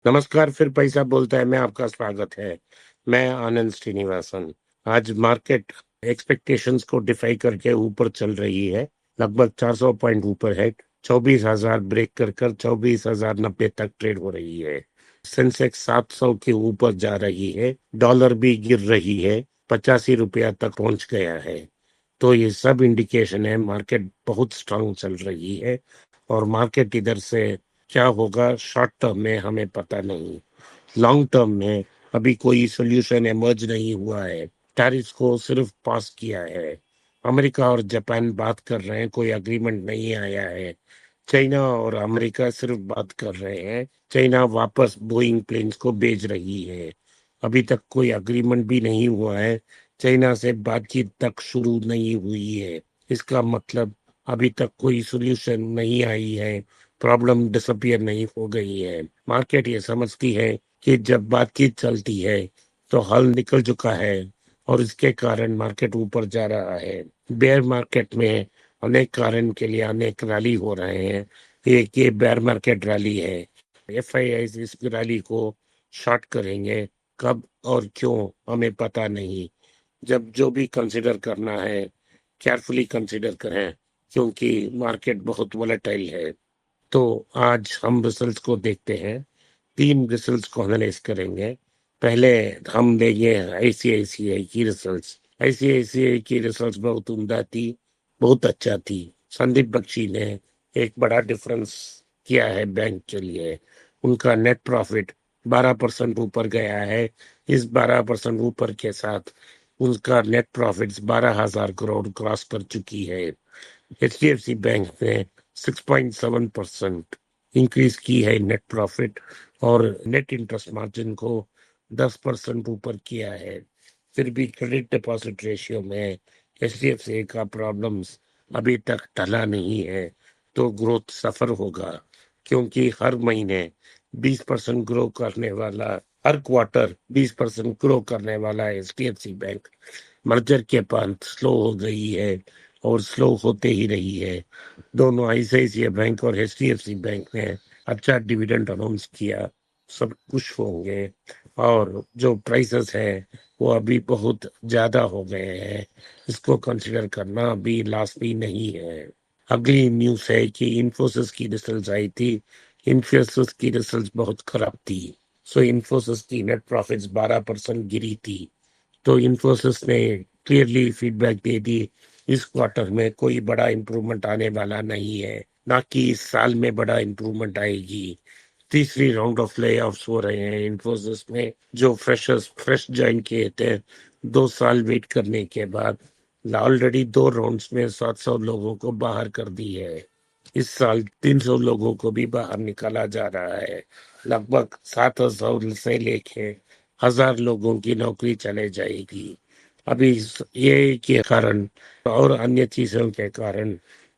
नमस्कार, फिर पैसा बोलता है में आपका स्वागत है। मैं आनंद श्रीनिवासन। आज मार्केट एक्सपेक्टेशंस को डिफाई करके ऊपर चल रही है। लगभग 400 पॉइंट ऊपर है। 24,000 ब्रेक कर 24,090 तक ट्रेड हो रही है। सेंसेक्स 700 के ऊपर जा रही है। डॉलर भी गिर रही है, 85 रुपया तक पहुंच गया है। तो ये सब इंडिकेशन है मार्केट बहुत स्ट्रांग चल रही है। और मार्केट इधर से क्या होगा शॉर्ट टर्म में हमें पता नहीं। लॉन्ग टर्म में अभी कोई सोल्यूशन इमर्ज नहीं हुआ है। टैरिफ्स को सिर्फ पास किया है। अमेरिका और जापान बात कर रहे हैं, कोई अग्रीमेंट नहीं आया है। चाइना और अमेरिका सिर्फ बात कर रहे हैं। चाइना वापस बोइंग प्लेन्स को भेज रही है। अभी तक कोई अग्रीमेंट भी नहीं हुआ है। चाइना से बातचीत तक शुरू नहीं हुई है। इसका मतलब अभी तक कोई सोल्यूशन नहीं आई है। प्रॉब्लम डिसअपियर नहीं हो गई है। मार्केट ये समझती है कि जब बातचीत चलती है तो हल निकल चुका है, और इसके कारण मार्केट ऊपर जा रहा है। बेयर मार्केट में अनेक कारण के लिए अनेक रैली हो रहे हैं। एक ये बेयर मार्केट रैली है। एफआईआई इस रैली को शॉर्ट करेंगे, कब और क्यों हमें पता नहीं। जब जो भी कंसिडर करना है केयरफुली कंसिडर करें, क्योंकि मार्केट बहुत वोलेटाइल है। तो आज हम रिजल्ट्स को देखते हैं। तीन रिजल्ट्स को एनालाइज करेंगे। पहले हम देंगे आईसीआईसीआई की रिजल्ट्स। आईसीआईसीआई की रिजल्ट्स बहुत उम्दा थी, बहुत अच्छा थी। संदीप बख्शी ने एक बड़ा डिफरेंस किया है बैंक के लिए। उनका नेट प्रॉफिट 12% ऊपर गया है। इस 12% ऊपर के साथ उनका नेट प्रॉफिट्स 12,000 करोड़ क्रॉस कर चुकी है। एचडीएफसी बैंक ने 6.7% इंक्रीज की है नेट प्रॉफिट, और नेट इंटरेस्ट मार्जिन को 10% ऊपर किया है। फिर भी क्रेडिट डिपॉजिट रेशियो में एचडीएफसी का प्रॉब्लम्स अभी तक टला नहीं है। तो ग्रोथ सफर होगा, क्योंकि हर महीने 20% ग्रो करने वाला, हर क्वार्टर 20% ग्रो करने वाला एचडीएफसी बैंक मर्जर के बाद स्लो हो गई है, और स्लो होते ही रही है। दोनों आईसीआईसीआई बैंक और एचडीएफसी बैंक ने अच्छा डिविडेंड अनाउंस किया। सब खुश होंगे। और जो प्राइसेस है वो अभी बहुत ज्यादा हो गए हैं। इसको कंसिडर करना अभी लास्ट भी नहीं है। अगली न्यूज है कि इन्फोसिस की रिजल्ट्स आई थी। इन्फोसिस की रिजल्ट्स बहुत खराब थी। सो इन्फोसिस की नेट प्रॉफिट्स 12% गिरी थी। तो इन्फोसिस ने क्लियरली फीडबैक दे दी, इस क्वार्टर में कोई बड़ा इंप्रूवमेंट आने वाला नहीं है, ना कि इस साल में बड़ा इंप्रूवमेंट आएगी। तीसरी राउंड ऑफ ले ऑफ्स हो रहे हैं इन्फोसिस में। जो फ्रेश ज्वाइन किए थे 2 साल वेट करने के बाद, ऑलरेडी 2 राउंड्स में 700 लोगों को बाहर कर दी है। इस साल 300 लोगों को भी बाहर निकाला जा रहा है। लगभग 700 से लेके 1,000 लोगों की नौकरी चले जाएगी। अभी ये के कारण और अन्य चीजों के कारण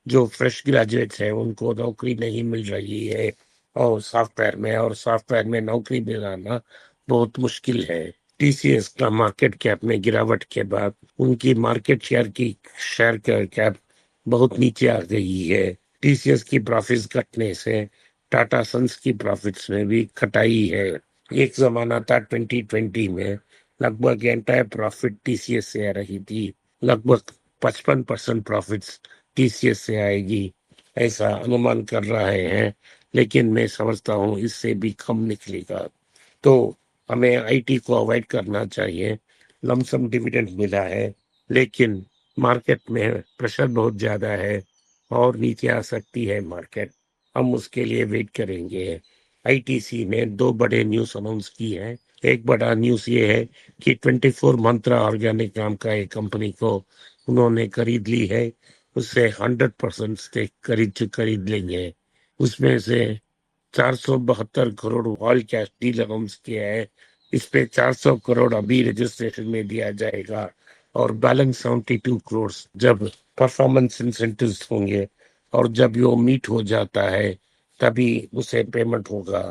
जो फ्रेश ग्रेजुएट्स हैं उनको नौकरी नहीं मिल रही है। और सॉफ्टवेयर में नौकरी दिलाना बहुत मुश्किल है। टीसीएस का मार्केट कैप में गिरावट के बाद उनकी मार्केट शेयर का कैप बहुत नीचे आ गई है। टीसीएस की प्रॉफिट्स घटने से टाटा सन्स की प्रॉफिट्स में भी कटाई है। एक जमाना था 2020 में लगभग एंटायर प्रॉफिट टीसीएस से आ रही थी। लगभग 55% प्रॉफिट्स टीसीएस से आएगी, ऐसा अनुमान कर रहे हैं। लेकिन मैं समझता हूँ इससे भी कम निकलेगा। तो हमें आईटी को अवॉइड करना चाहिए। लमसम डिविडेंड मिला है, लेकिन मार्केट में प्रेशर बहुत ज्यादा है और नीचे आ सकती है मार्केट। हम उसके लिए वेट करेंगे। आईटीसी ने 2 बड़े न्यूज अनाउंस की है। एक बड़ा न्यूज ये है कि 24 मंत्रा ऑर्गेनिक नाम का एक कंपनी को उन्होंने खरीद ली है। उससे 100% स्टेक खरीद लेंगे। उसमें से 472 crore all cash deal announce किया है। इस पे 400 करोड़ अभी रजिस्ट्रेशन में दिया जाएगा, और बैलेंस 72 करोड़ जब परफॉर्मेंस इंसेंटिव्स होंगे और जब वो मीट हो जाता है तभी उसे पेमेंट होगा।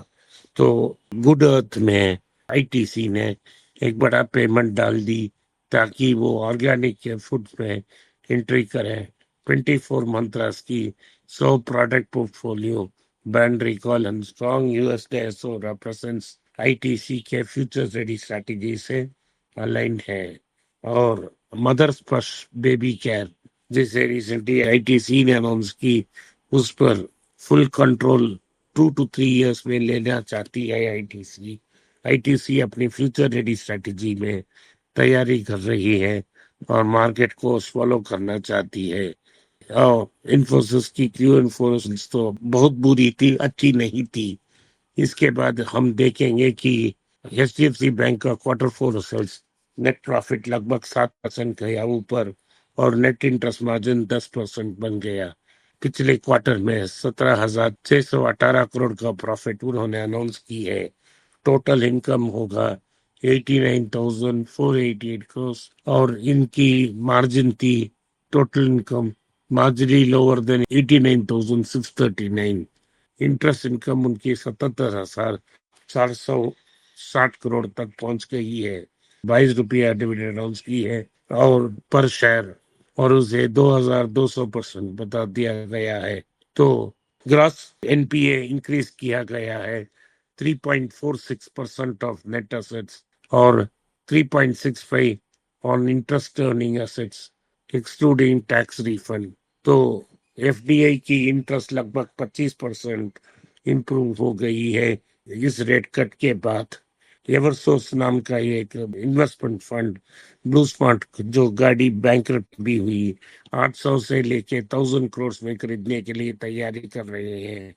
तो गुड अर्थ में आईटीसी ने एक बड़ा पेमेंट डाल दी, ताकि वो ऑर्गेनिक के फूड में एंट्री करें। 24 मंत्रास की 100 product portfolio brand recall and strong US DSO represents ITC के फ्यूचर रेडी स्ट्रैटेजी से अलाइंड है। और मदर स्पर्श बेबी केयर जिसे रिसेंटली आईटीसी ने अनाउंस की, उस पर फुल कंट्रोल 2 to 3 years में लेना चाहती है आईटीसी। आईटीसी अपनी फ्यूचर रेडी स्ट्रैटेजी में तैयारी कर रही है और मार्केट को स्वॉलो करना चाहती है। इन्फोसिस की क्यू इन्फोसिस तो बहुत बुरी थी, अच्छी नहीं थी। इसके बाद हम देखेंगे कि एचडीएफसी बैंक का Q4 रिजल्ट्स, नेट प्रॉफिट लगभग 7% गया ऊपर और नेट इंटरेस्ट मार्जिन 10% बन गया। पिछले क्वार्टर में 17,618 करोड़ का प्रॉफिट उन्होंने अनाउंस की है। टोटल इनकम होगा 89,488 करोड़ और इनकी मार्जिन थी total income marginally lower than 89,639। Interest income उनकी 77,460 करोड़ तक पहुंच गई है। 22 रुपया डिविडेंड अनाउंस की है और पर शेयर, और उसे 2,200% बता दिया गया है। तो ग्रॉस एनपीए इंक्रीज किया गया है 3.46% ऑफ नेट एसेट्स और 3.65 on interest earning assets excluding tax refund. तो एफडीआई की इंटरेस्ट लगभग 25% इंप्रूव हो गई है इस रेट कट के बाद। एवरसोर्स नाम का एक इन्वेस्टमेंट फंड ब्लू स्मार्ट, जो गाड़ी बैंकरप्ट भी हुई, 800 से लेके 1,000 करोड़ में खरीदने के लिए तैयारी कर रहे हैं।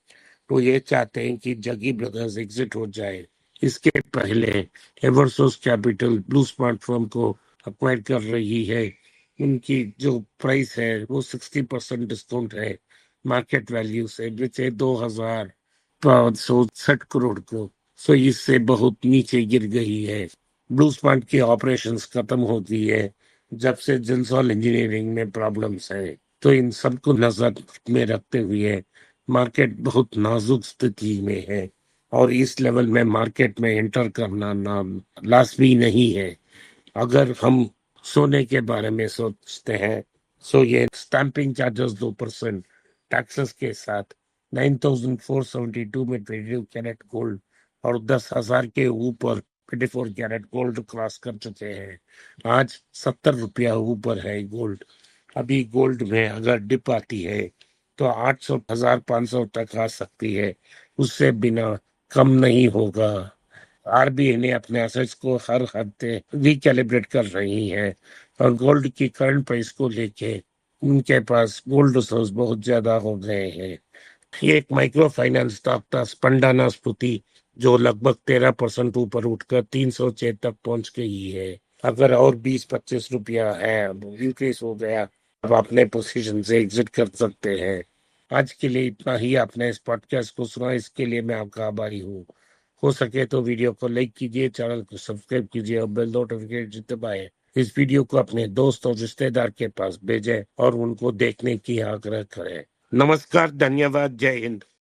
तो ये चाहते हैं कि जगी ब्रदर्स एग्जिट हो जाए। इसके पहले एवरसोर्स कैपिटल ब्लू स्मार्ट फर्म को अक्वायर कर रही है। उनकी जो प्राइस है वो 60% डिस्काउंट है मार्केट वैल्यू से, बेचे 2,560 करोड़ को। सो इससे बहुत नीचे गिर गई है। ब्लू स्मार्ट की ऑपरेशंस खत्म हो गई है जब से जिंसॉल इंजीनियरिंग में प्रॉब्लम्स है। तो इन सबको नजर में रखते हुए मार्केट बहुत नाजुक स्थिति में है और इस लेवल में मार्केट में एंटर करना ना लाजमी नहीं है। अगर हम सोने के बारे में सोचते हैं, सो ये स्टैंपिंग चार्जेस 2% टैक्सेस के साथ 9,472 में 22 कैरेट गोल्ड और 10,000 के ऊपर 24 कैरेट गोल्ड क्रॉस कर चुके हैं। आज 70 रुपया ऊपर है गोल्ड। अभी गोल्ड में अगर डिप आती है तो 800 1,500 तक आ सकती है, उससे बिना कम नहीं होगा। आरबीआई ने अपने एसेट्स को हर हफ्ते रिकैलिब्रेट कर रही है और गोल्ड की करंट प्राइस को लेके उनके पास गोल्ड रिजर्व्स बहुत ज्यादा हो गए हैं। ये एक माइक्रो फाइनेंस स्टॉक था स्पंदाना स्फूर्ति, जो लगभग 13% ऊपर उठकर 306 तक पहुंच गई है। अगर और 20-25 रुपया है इंक्रीज हो गया, अब अपने पोजीशन से एग्जिट कर सकते हैं। आज के लिए इतना ही। आपने इस पॉडकास्ट को सुना, इसके लिए मैं आपका आभारी हूँ। हो सके तो वीडियो को लाइक कीजिए, चैनल को सब्सक्राइब कीजिए और बेल नोटिफिकेशन दबाएं। इस वीडियो को अपने दोस्त और रिश्तेदार के पास भेजें और उनको देखने की आग्रह करें। नमस्कार, धन्यवाद, जय हिंद।